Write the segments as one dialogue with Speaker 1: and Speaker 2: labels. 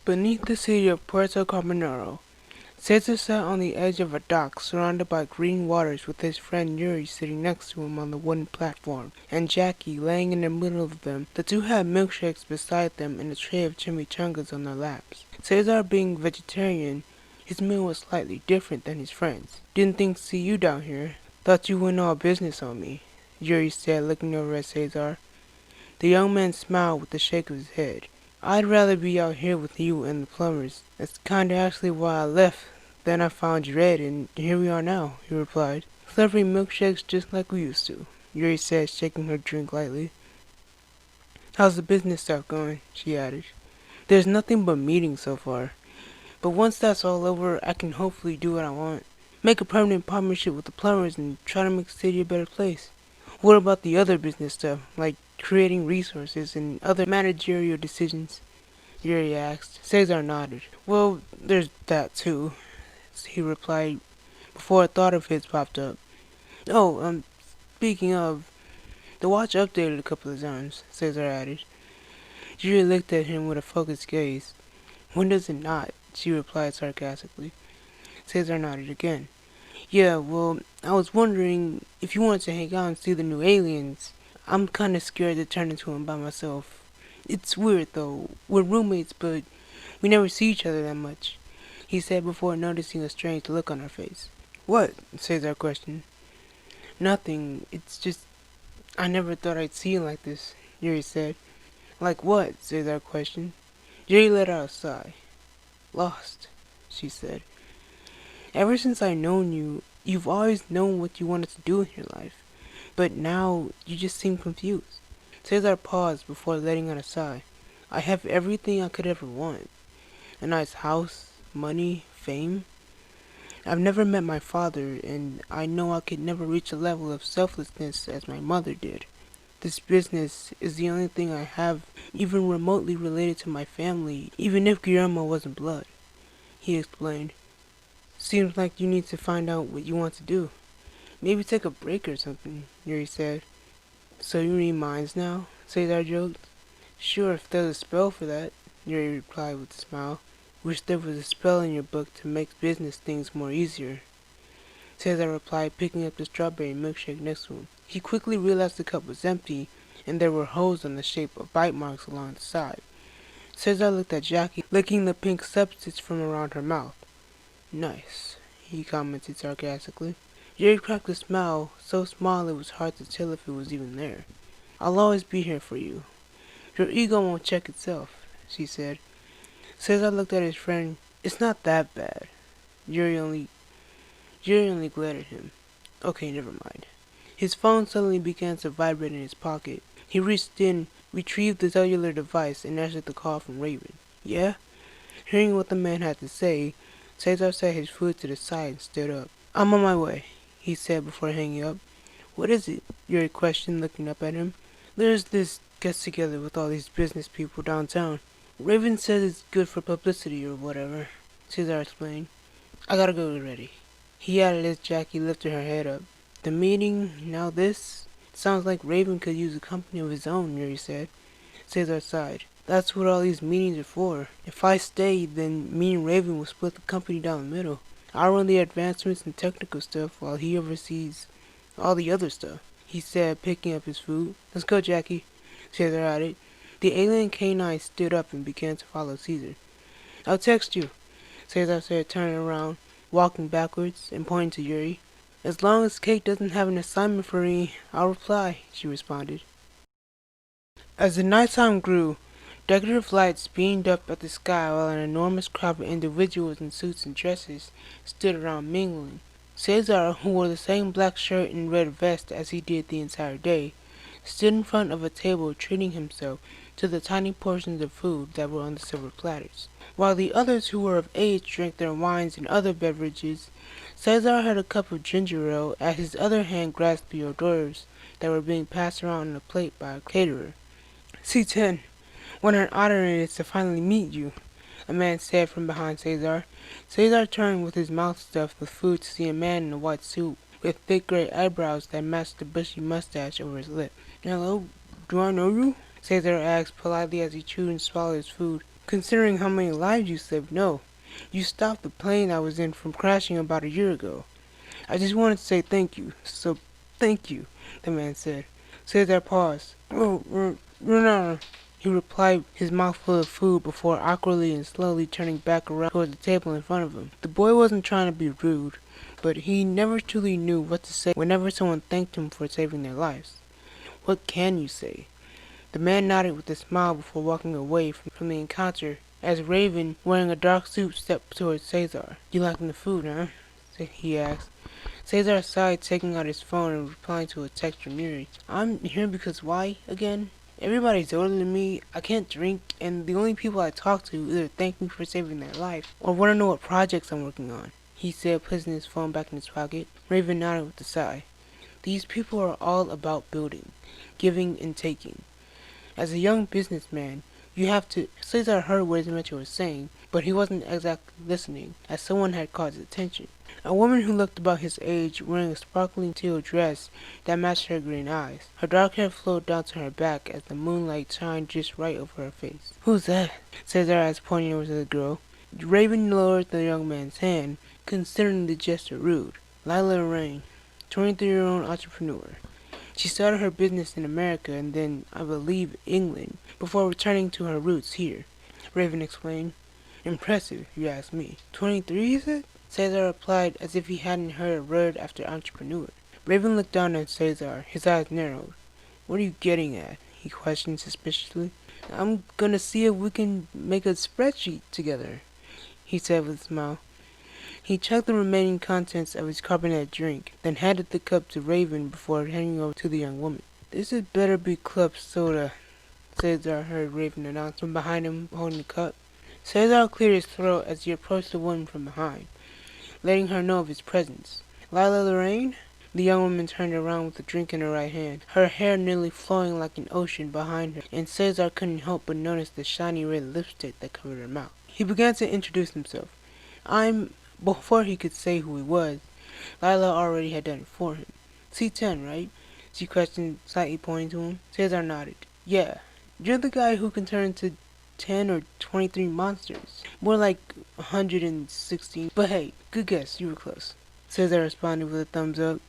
Speaker 1: Beneath the city of Puerto Caminero, Cesar sat on the edge of a dock surrounded by green waters with his friend Yuri sitting next to him on the wooden platform, and Jackie laying in the middle of them. The two had milkshakes beside them and a tray of chimichangas on their laps. Cesar being vegetarian, his meal was slightly different than his friends. Didn't think to see you down here. Thought you went all business on me, Yuri said, looking over at Cesar. The young man smiled with a shake of his head. I'd rather be out here with you and the plumbers. That's kinda actually why I left. Then I found you Red, and here we are now, he replied. Delivering milkshakes just like we used to, Yuri said, shaking her drink lightly. How's the business stuff going? She added. There's nothing but meetings so far. But once that's all over, I can hopefully do what I want. Make a permanent partnership with the plumbers and try to make the city a better place. What about the other business stuff, like creating resources and other managerial decisions? Yuri asked. Cesar nodded. Well, there's that too, he replied before a thought of his popped up. Oh, speaking of, the watch updated a couple of times, Cesar added. Yuri looked at him with a focused gaze. When does it not? She replied sarcastically. Cesar nodded again. Yeah, well, I was wondering if you wanted to hang out and see the new aliens. I'm kinda scared to turn into them by myself. It's weird though. We're roommates, but we never see each other that much, he said before noticing a strange look on her face. What? Cesar questioned. Nothing. It's just I never thought I'd see you like this, Yuri said. Like what? Cesar questioned. Yuri let out a sigh. Lost, she said. Ever since I've known you, you've always known what you wanted to do in your life. But now, you just seem confused. Cesar paused before letting out a sigh. I have everything I could ever want. A nice house, money, fame. I've never met my father, and I know I could never reach a level of selflessness as my mother did. This business is the only thing I have even remotely related to my family, even if Guillermo wasn't blood, he explained. Seems like you need to find out what you want to do. Maybe take a break or something, Yuri said. So you read minds now? Cesar joked. Sure, if there's a spell for that, Yuri replied with a smile. Wish there was a spell in your book to make business things more easier. Cesar replied, picking up the strawberry milkshake next to him. He quickly realized the cup was empty, and there were holes in the shape of bite marks along the side. Cesar looked at Jackie, licking the pink substance from around her mouth. Nice, he commented sarcastically. Jerry cracked a smile, so small it was hard to tell if it was even there. I'll always be here for you. Your ego won't check itself, she said. Cesar looked at his friend. It's not that bad. Jerry only glared at him. Okay, never mind. His phone suddenly began to vibrate in his pocket. He reached in, retrieved the cellular device, and answered the call from Raven. Yeah? Hearing what the man had to say, Cesar set his food to the side and stood up. I'm on my way, he said before hanging up. What is it? Yuri questioned, looking up at him. There's this get-together with all these business people downtown. Raven says it's good for publicity or whatever, Cesar explained. I gotta go get ready. He added as Jackie lifted her head up. The meeting, now this? Sounds like Raven could use a company of his own, Yuri said. Cesar sighed. That's what all these meetings are for. If I stay, then me and Raven will split the company down the middle. I'll run the advancements and technical stuff while he oversees all the other stuff, he said, picking up his food. Let's go, Jackie, Cesar added. The alien canine stood up and began to follow Cesar. I'll text you, Cesar said, turning around, walking backwards, and pointing to Yuri. As long as Kate doesn't have an assignment for me, I'll reply, she responded. As the nighttime grew, decorative lights beamed up at the sky while an enormous crowd of individuals in suits and dresses stood around mingling. Cesar, who wore the same black shirt and red vest as he did the entire day, stood in front of a table treating himself to the tiny portions of food that were on the silver platters. While the others who were of age drank their wines and other beverages, Cesar had a cup of ginger ale as his other hand grasped the hors d'oeuvres that were being passed around on a plate by a caterer. C10, what an honor it is to finally meet you, a man said from behind Cesar. Cesar turned with his mouth stuffed with food to see a man in a white suit with thick gray eyebrows that matched the bushy mustache over his lip. Hello, do I know you? Cesar asked politely as he chewed and swallowed his food. Considering how many lives you saved, no. You stopped the plane I was in from crashing about a year ago. I just wanted to say thank you. So, thank you, the man said. Cesar paused. No. He replied, his mouth full of food, before awkwardly and slowly turning back around toward the table in front of him. The boy wasn't trying to be rude, but he never truly knew what to say whenever someone thanked him for saving their lives. What can you say? The man nodded with a smile before walking away from the encounter as Raven, wearing a dark suit, stepped towards Cesar. You liking the food, huh? He asked. Cesar sighed, taking out his phone and replying to a text from Yuri. I'm here because why, again? Everybody's older than me, I can't drink, and the only people I talk to either thank me for saving their life or want to know what projects I'm working on, he said, placing his phone back in his pocket. Raven nodded with a sigh. These people are all about building, giving and taking. As a young businessman, you have to... Cesar heard what his mentor was saying, but he wasn't exactly listening, as someone had caught his attention. A woman who looked about his age, wearing a sparkling teal dress that matched her green eyes. Her dark hair flowed down to her back as the moonlight shined just right over her face. Who's that? Cesar asked, pointing over to the girl. Raven lowered the young man's hand, considering the gesture rude. Lila Lorraine, 23-year-old entrepreneur. She started her business in America and then, I believe, England, before returning to her roots here, Raven explained. Impressive, if you ask me. 23, he said? Cesar replied as if he hadn't heard a word after entrepreneur. Raven looked down at Cesar, his eyes narrowed. What are you getting at? He questioned suspiciously. I'm gonna see if we can make a spreadsheet together, he said with a smile. He chugged the remaining contents of his carbonated drink, then handed the cup to Raven before handing over to the young woman. This had better be club soda, Cesar heard Raven announce from behind him, holding the cup. Cesar cleared his throat as he approached the woman from behind, letting her know of his presence. Lila Lorraine? The young woman turned around with the drink in her right hand, her hair nearly flowing like an ocean behind her, and Cesar couldn't help but notice the shiny red lipstick that covered her mouth. He began to introduce himself. Before he could say who he was, Lila already had done it for him. C10, right? She questioned, slightly pointing to him. Cesar nodded. Yeah, you're the guy who can turn into 10 or 23 monsters. More like 116. But hey, good guess, you were close. Cesar responded with a thumbs up.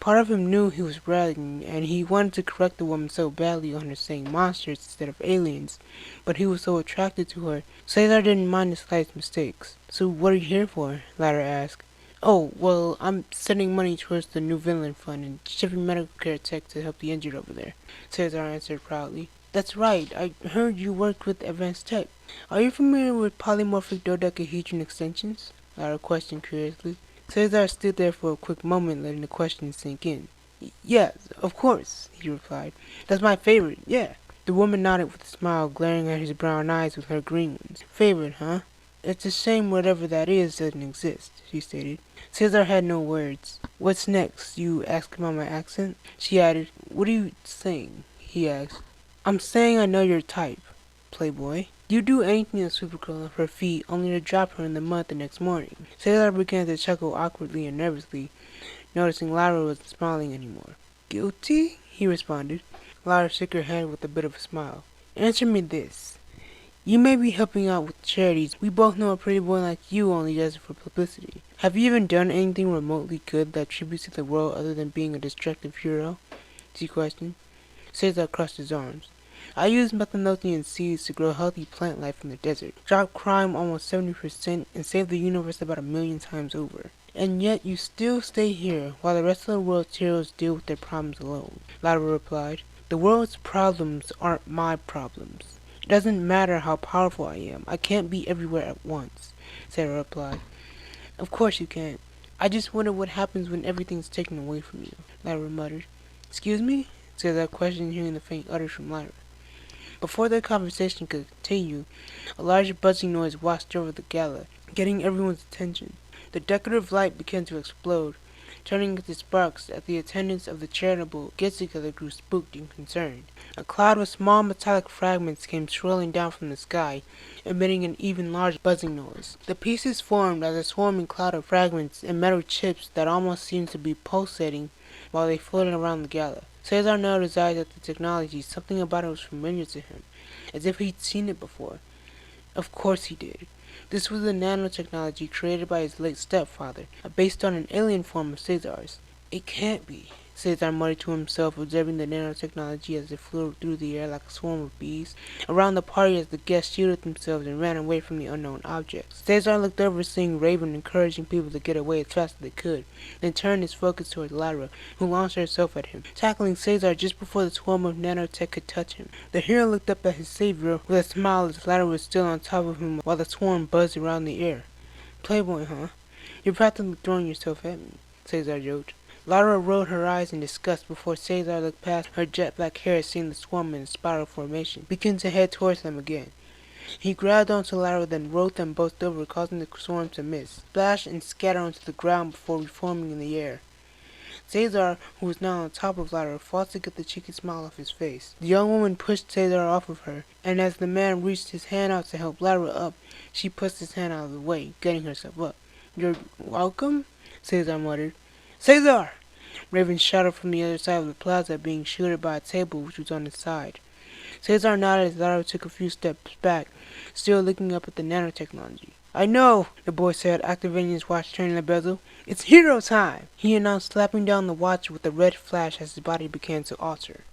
Speaker 1: Part of him knew he was bragging, and he wanted to correct the woman so badly on her saying monsters instead of aliens, but he was so attracted to her, Cesar didn't mind the slightest mistakes. So what are you here for? Ladder asked. Oh, well, I'm sending money towards the New Villain Fund and shipping medical care tech to help the injured over there, Cesar answered proudly. That's right, I heard you worked with advanced tech. Are you familiar with polymorphic dodecahedron extensions? Ladder questioned curiously. Cesar stood there for a quick moment, letting the question sink in. Yes, of course, he replied. That's my favorite, yeah. The woman nodded with a smile, glaring at his brown eyes with her green ones. Favorite, huh? It's a shame whatever that is doesn't exist, she stated. Cesar had no words. What's next? You asked about my accent? She added. What are you saying? He asked. I'm saying I know your type, playboy. You do anything to sweep a girl off her feet, only to drop her in the mud the next morning. Cesar began to chuckle awkwardly and nervously, noticing Lara wasn't smiling anymore. Guilty? He responded. Lara shook her head with a bit of a smile. Answer me this. You may be helping out with charities. We both know a pretty boy like you only does it for publicity. Have you even done anything remotely good that tributes to the world other than being a destructive hero? She questioned. Cesar crossed his arms. I use methanothian seeds to grow healthy plant life in the desert, drop crime almost 70%, and save the universe about 1,000,000 times over. And yet you still stay here, while the rest of the world's heroes deal with their problems alone, Lara replied. The world's problems aren't my problems. It doesn't matter how powerful I am. I can't be everywhere at once, Sarah replied. Of course you can't. I just wonder what happens when everything's taken away from you, Lara muttered. Excuse me? Cesar questioned, hearing the faint utters from Lara. Before their conversation could continue, a large buzzing noise washed over the gala, getting everyone's attention. The decorative light began to explode, turning into sparks as the attendants of the charitable get-together grew spooked and concerned. A cloud of small metallic fragments came swirling down from the sky, emitting an even larger buzzing noise. The pieces formed as a swarming cloud of fragments and metal chips that almost seemed to be pulsating while they floated around the gala. Cesar narrowed his eyes at the technology. Something about it was familiar to him, as if he'd seen it before. Of course he did. This was a nanotechnology created by his late stepfather, based on an alien form of Cesar's. It can't be, Cesar muttered to himself, observing the nanotechnology as it flew through the air like a swarm of bees around the party as the guests shielded themselves and ran away from the unknown objects. Cesar looked over, seeing Raven encouraging people to get away as fast as they could, then turned his focus towards Lyra, who launched herself at him, tackling Cesar just before the swarm of nanotech could touch him. The hero looked up at his savior with a smile as Lyra was still on top of him while the swarm buzzed around the air. Playboy, huh? You're practically throwing yourself at me, Cesar joked. Lyra rolled her eyes in disgust before Cesar looked past her jet black hair, seeing the swarm in a spiral formation begin to head towards them again. He grabbed onto Lyra, then rolled them both over, causing the swarm to miss, splash, and scatter onto the ground before reforming in the air. Cesar, who was now on top of Lyra, fought to get the cheeky smile off his face. The young woman pushed Cesar off of her, and as the man reached his hand out to help Lyra up, she pushed his hand out of the way, getting herself up. "You're welcome?" Cesar muttered. "Cesar!" Raven shouted from the other side of the plaza, being shielded by a table which was on his side. Cesar nodded as Lyra took a few steps back, still looking up at the nanotechnology. "I know," the boy said, activating his watch, turning the bezel. "It's hero time!" he announced, slapping down the watch with a red flash as his body began to alter.